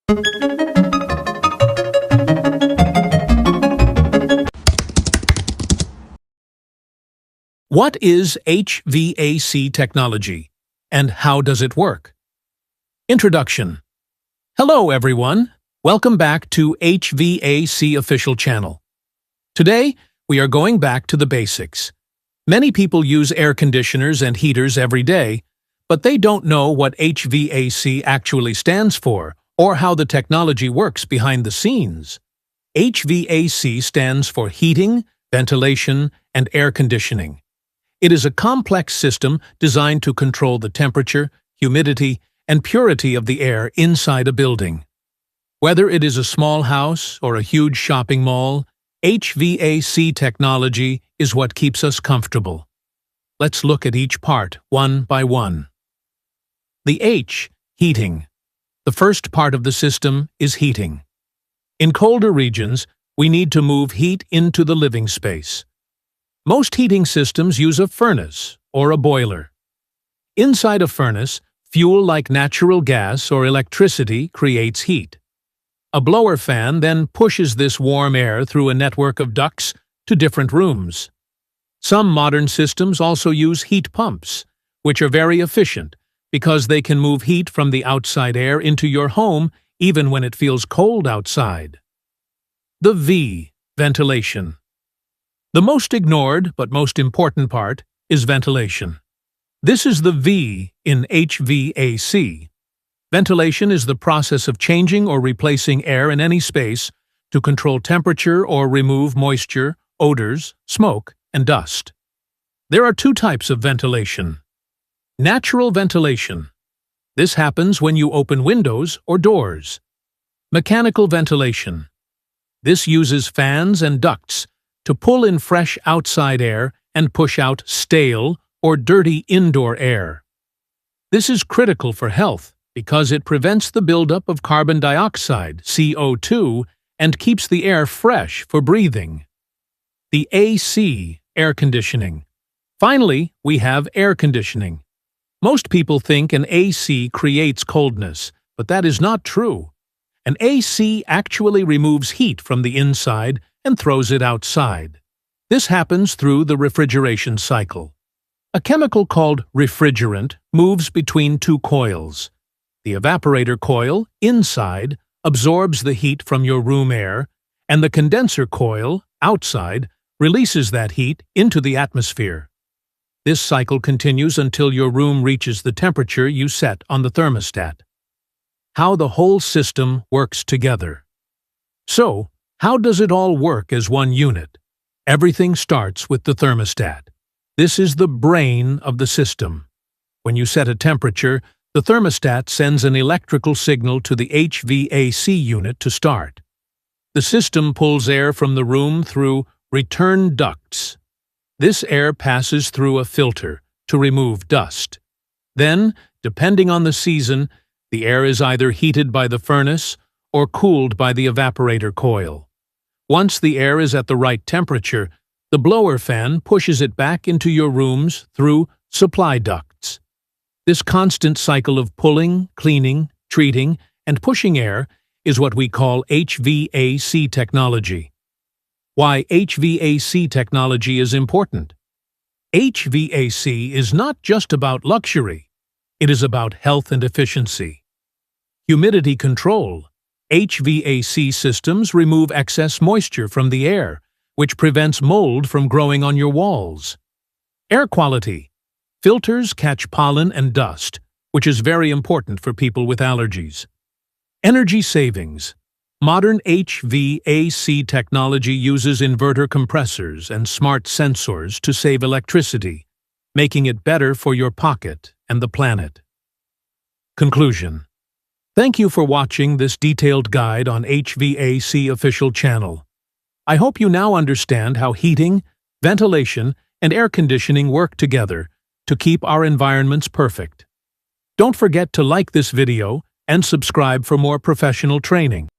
What is HVAC technology, and how does it work? Introduction. Hello, everyone. Welcome back to HVAC Official Channel. Today, we are going back to the basics. Many people use air conditioners and heaters every day, but they don't know what HVAC actually stands for or how the technology works behind the scenes. HVAC stands for heating, ventilation, and air conditioning. It is a complex system designed to control the temperature, humidity, and purity of the air inside a building. Whether it is a small house or a huge shopping mall, HVAC technology is what keeps us comfortable. Let's look at each part, one by one. The H, heating. The first part of the system is heating. In colder regions, we need to move heat into the living space. Most heating systems use a furnace or a boiler. Inside a furnace, fuel like natural gas or electricity creates heat. A blower fan then pushes this warm air through a network of ducts to different rooms. Some modern systems also use heat pumps, which are very efficient because they can move heat from the outside air into your home even when it feels cold outside. The V, ventilation. The most ignored but most important part is ventilation. This is the V in HVAC. Ventilation is the process of changing or replacing air in any space to control temperature or remove moisture, odors, smoke, and dust. There are two types of ventilation. Natural ventilation. This happens when you open windows or doors. Mechanical ventilation. This uses fans and ducts to pull in fresh outside air and push out stale or dirty indoor air. This is critical for health because it prevents the buildup of carbon dioxide, CO2, and keeps the air fresh for breathing. The AC, air conditioning. Finally, we have air conditioning. Most people think an AC creates coldness, but that is not true. An AC actually removes heat from the inside and throws it outside. This happens through the refrigeration cycle. A chemical called refrigerant moves between two coils. The evaporator coil, inside, absorbs the heat from your room air, and the condenser coil, outside, releases that heat into the atmosphere. This cycle continues until your room reaches the temperature you set on the thermostat. How the whole system works together. So, how does it all work as one unit? Everything starts with the thermostat. This is the brain of the system. When you set a temperature, the thermostat sends an electrical signal to the HVAC unit to start. The system pulls air from the room through return ducts. This air passes through a filter to remove dust. Then, depending on the season, the air is either heated by the furnace or cooled by the evaporator coil. Once the air is at the right temperature, the blower fan pushes it back into your rooms through supply ducts. This constant cycle of pulling, cleaning, treating, and pushing air is what we call HVAC technology. Why HVAC technology is important? HVAC is not just about luxury. It is about health and efficiency. Humidity control. HVAC systems remove excess moisture from the air, which prevents mold from growing on your walls. Air quality. Filters catch pollen and dust, which is very important for people with allergies. Energy savings. Modern HVAC technology uses inverter compressors and smart sensors to save electricity, making it better for your pocket and the planet. Conclusion. Thank you for watching this detailed guide on HVAC Official Channel. I hope you now understand how heating, ventilation, and air conditioning work together to keep our environments perfect. Don't forget to like this video and subscribe for more professional training.